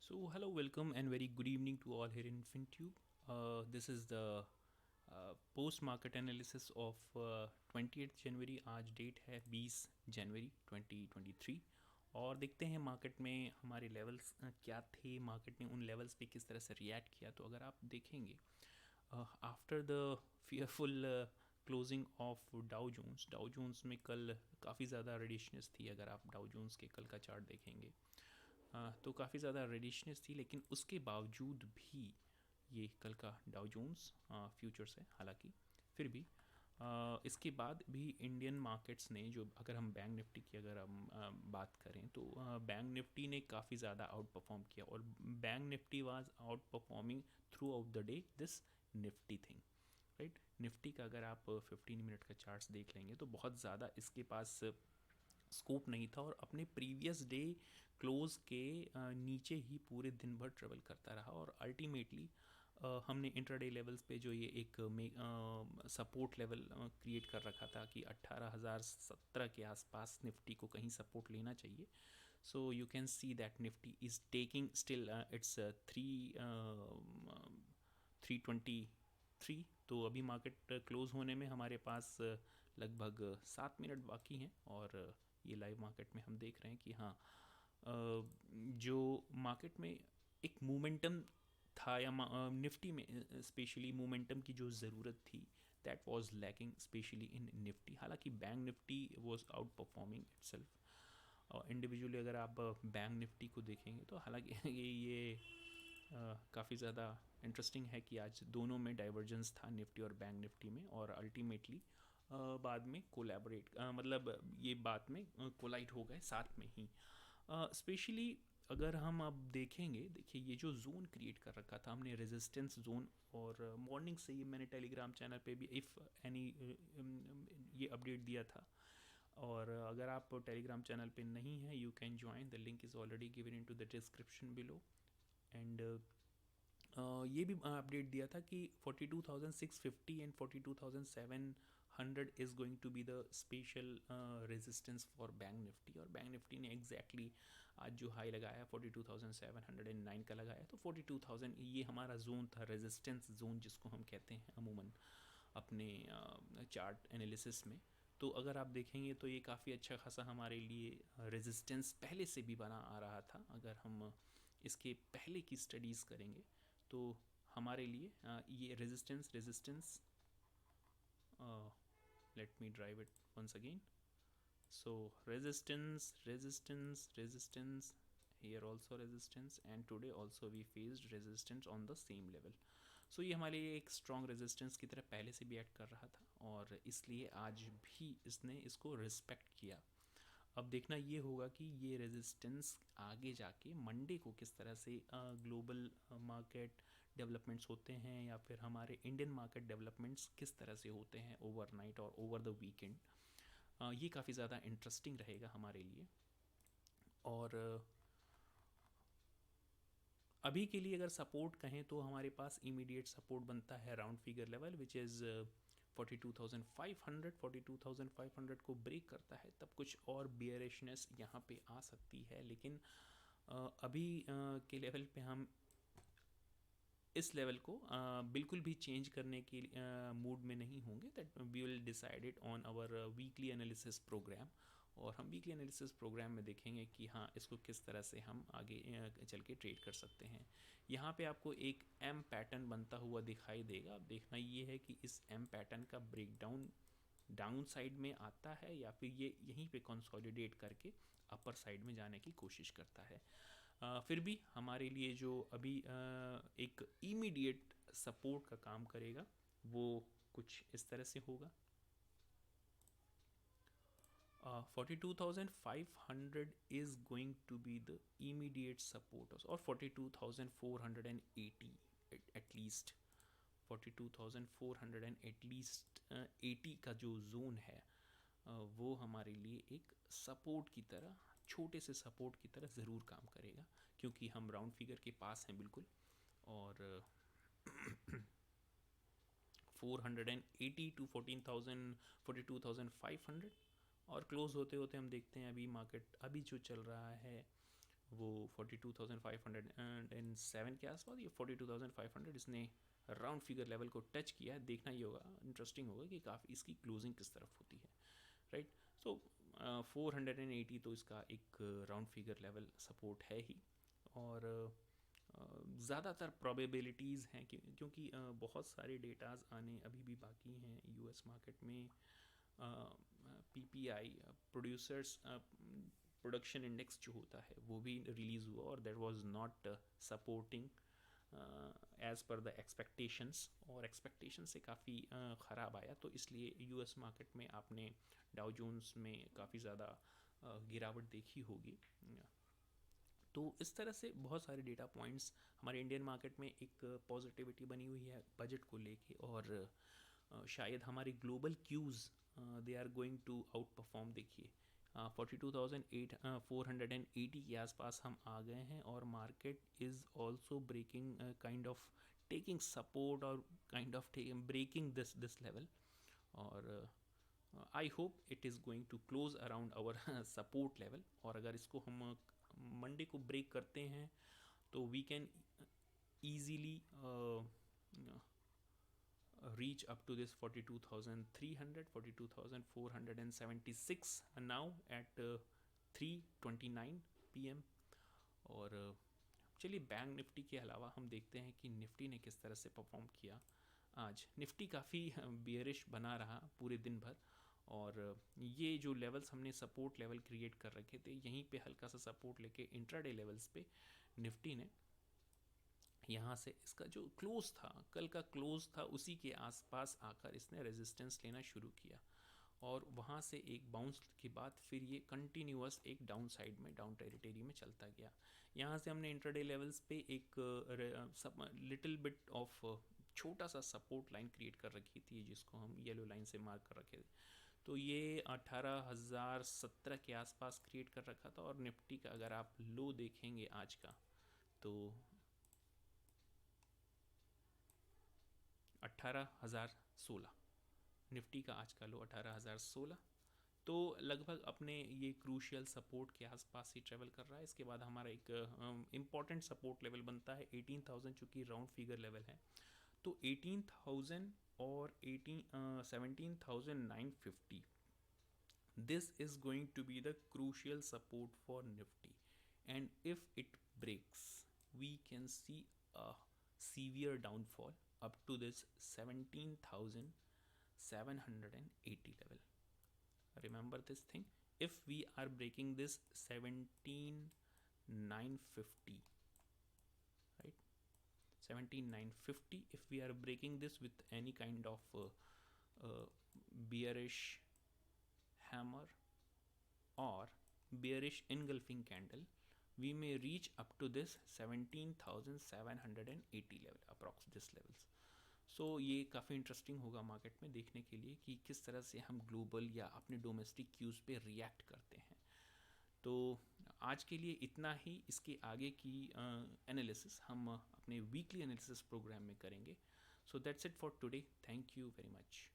So, hello, welcome, and very good evening to all here in FinTube. This is the post market analysis of 28th जनवरी. आज date है 20 जनवरी 2023 और देखते हैं market में हमारे levels क्या थे, मार्केट ने उन लेवल्स पे किस तरह से रिएक्ट किया. तो अगर आप देखेंगे after the fearful closing of Dow Jones में कल काफ़ी ज़्यादा रेडिशनेस थी. अगर आप डाउ जोन्स के कल का चार्ट देखेंगे तो काफ़ी ज़्यादा रेडिशनेस थी, लेकिन उसके बावजूद भी ये कल का डाउ जोन्स फ्यूचर्स है. हालांकि फिर भी इसके बाद भी इंडियन मार्केट्स ने, जो अगर हम बैंक निफ्टी की अगर हम बात करें तो बैंक निफ्टी ने काफ़ी ज़्यादा आउट परफॉर्म किया और Bank Nifty was out performing through out the day this Nifty thing, right. Nifty का अगर आप 15 मिनट का चार्ट्स देख लेंगे तो बहुत ज़्यादा इसके पास स्कोप नहीं था और अपने प्रीवियस डे क्लोज के नीचे ही पूरे दिन भर ट्रेवल करता रहा और अल्टीमेटली हमने इंट्राडे लेवल्स पे जो ये एक सपोर्ट लेवल क्रिएट कर रखा था कि 18,017 के आसपास निफ्टी को कहीं सपोर्ट लेना चाहिए. So you can see that Nifty is taking still it's 323. तो अभी मार्केट क्लोज होने में हमारे पास लगभग 7 मिनट बाकी हैं और ये लाइव मार्केट में हम देख रहे हैं कि हाँ, जो मार्केट में एक मोमेंटम था या निफ्टी में स्पेशली मोमेंटम की जो ज़रूरत थी, that was lacking specially in Nifty. हालांकि bank Nifty was outperforming itself. Individually अगर आप बैंक निफ्टी को देखेंगे तो हालांकि ये काफ़ी ज़्यादा इंटरेस्टिंग है कि आज दोनों में डाइवर्जेंस था निफ्टी और बैंक निफ्टी में और अल्टीमेटली बाद में कोलैबोरेट मतलब ये बाद में कोलाइड हो गए साथ में ही. स्पेशली अगर हम अब देखेंगे, देखिए ये जो जोन क्रिएट कर रखा था हमने रेजिस्टेंस जोन, और मॉर्निंग से ही मैंने टेलीग्राम चैनल पे भी इफ़ एनी ये अपडेट दिया था. और अगर आप टेलीग्राम चैनल पे नहीं है, you can join, the link is already given in to the description below. And ये भी अपडेट दिया था कि 42,650 and 42,700 is going to be the special resistance for Bank Nifty. और बैंक निफ्टी ने एग्जैक्टली आज जो हाई लगाया 42,709 का लगाया, तो 42,000 ये हमारा जोन था, रेजिस्टेंस जोन जिसको हम कहते हैं अमूमन अपने चार्ट एनालिसिस में. तो अगर आप देखेंगे तो ये काफ़ी अच्छा खासा हमारे लिए रेजिस्टेंस पहले से भी बना आ रहा था. अगर हम इसके पहले की स्टडीज़ करेंगे तो हमारे लिए ये resistance let me drive it once again. So resistance, here also resistance, and today also we faced resistance on the same level. So ये हमारे लिए एक strong resistance की तरह पहले से भी एक्ट कर रहा था और इसलिए आज भी इसने इसको रिस्पेक्ट किया. अब देखना ये होगा कि ये रेजिस्टेंस आगे जाके मंडे को किस तरह से ग्लोबल मार्केट डेवलपमेंट्स होते हैं या फिर हमारे इंडियन मार्केट डेवलपमेंट्स किस तरह से होते हैं ओवरनाइट और ओवर द वीकेंड. ये काफ़ी ज़्यादा इंटरेस्टिंग रहेगा हमारे लिए. और अभी के लिए अगर सपोर्ट कहें तो हमारे पास इमीडिएट सपोर्ट बनता है round figure level which is 42,500. 42,500 को ब्रेक करता है तब कुछ और बियरिशनेस यहाँ पे आ सकती है, लेकिन अभी के लेवल पे हम इस लेवल को बिल्कुल भी चेंज करने के मूड में नहीं होंगे. That we will decided on our weekly analysis program. और हम वीकली एनालिसिस प्रोग्राम में देखेंगे कि हाँ, इसको किस तरह से हम आगे चल के ट्रेड कर सकते हैं. यहाँ पे आपको एक एम पैटर्न बनता हुआ दिखाई देगा. अब देखना ये है कि इस एम पैटर्न का ब्रेकडाउन डाउन साइड में आता है या फिर ये यहीं पे कंसोलिडेट करके अपर साइड में जाने की कोशिश करता है. फिर भी हमारे लिए जो अभी एक इमीडिएट सपोर्ट का काम करेगा वो कुछ इस तरह से होगा. 42,500 is going to be the immediate support, or 42,480 at least. 42,400 at least 80 का जो जोन है वो हमारे लिए एक सपोर्ट की तरह, छोटे से सपोर्ट की तरह ज़रूर काम करेगा क्योंकि हम राउंड फिगर के पास हैं बिल्कुल. और 480 टू 14,000 42,500 और क्लोज होते होते हम देखते हैं अभी मार्केट अभी जो चल रहा है वो 42,507 के आसपास, ये 42,500 इसने राउंड फिगर लेवल को टच किया है। देखना ये होगा, इंटरेस्टिंग होगा कि काफ़ी इसकी क्लोजिंग किस तरफ होती है, राइट। सो 480 तो इसका एक राउंड फिगर लेवल सपोर्ट है ही। और ज़्यादातर प्रोबेबिलिटीज़ हैं क्योंकि बहुत सारे डेटाज आने अभी भी बाकी हैं यूएस मार्केट में। पीपीआई, प्रोड्यूसर्स प्रोडक्शन इंडेक्स जो होता है वो भी रिलीज़ हुआ और that was not supporting as per the expectations, और एक्सपेक्टेशन से काफ़ी ख़राब आया। तो इसलिए यूएस मार्केट में आपने डाउ जोन्स में काफ़ी ज़्यादा गिरावट देखी होगी। तो इस तरह से बहुत सारे डेटा पॉइंट्स हमारे इंडियन मार्केट में एक पॉजिटिविटी बनी हुई है बजट को लेके, और शायद हमारे global cues they are going to outperform. देखिए 42,480 के आसपास हम आ गए हैं, और market is also breaking kind of taking support, और kind of breaking this level. और I hope it is going to close around our support level. और अगर इसको हम मंडे को ब्रेक करते हैं तो we can easily reach up to this 42,300, 42,476 now at 3:29 PM। और चलिए बैंक निफ्टी के अलावा हम देखते हैं कि निफ्टी ने किस तरह से परफॉर्म किया। आज निफ्टी काफ़ी बियरिश बना रहा पूरे दिन भर, और ये जो लेवल्स हमने सपोर्ट लेवल क्रिएट कर रखे थे, यहीं पे हल्का सा सपोर्ट लेके इंट्राडे लेवल्स पे निफ्टी ने यहाँ से इसका जो क्लोज था, कल का क्लोज था, उसी के आसपास आकर इसने रेजिस्टेंस लेना शुरू किया, और वहाँ से एक बाउंस के बाद फिर ये कंटिन्यूअस एक डाउन साइड में, डाउन टेरिटरी में चलता गया। यहाँ से हमने इंट्राडे लेवल्स पे एक लिटिल बिट ऑफ छोटा सा सपोर्ट लाइन क्रिएट कर रखी थी, जिसको हम येलो लाइन से मार्क कर रखे थे। तो ये 18,017 के आसपास क्रिएट कर रखा था। और निफ्टी का अगर आप लो देखेंगे आज का, तो 18,016, निफ्टी का आज का लो 18,016। तो लगभग अपने ये क्रूशियल सपोर्ट के आसपास ही ट्रेवल कर रहा है। इसके बाद हमारा एक इम्पॉर्टेंट सपोर्ट लेवल बनता है 18,000, चूँकि राउंड फिगर लेवल है। तो 18,000 और 17,950, this is going to be the crucial support for Nifty, and if it breaks we can see a severe downfall up to this 17,780 level. Remember this thing, if we are breaking this 17,950, right, 17,950, if we are breaking this with any kind of bearish hammer or bearish engulfing candle, we may reach up to this 17,780 level, approx this levels. सो ये काफ़ी interesting होगा market में देखने के लिए कि किस तरह से हम ग्लोबल या अपने डोमेस्टिक क्यूज़ पे रिएक्ट करते हैं। तो आज के लिए इतना ही। इसके आगे की एनालिसिस हम अपने वीकली एनालिसिस प्रोग्राम में करेंगे। So that's it for today. Thank you very much.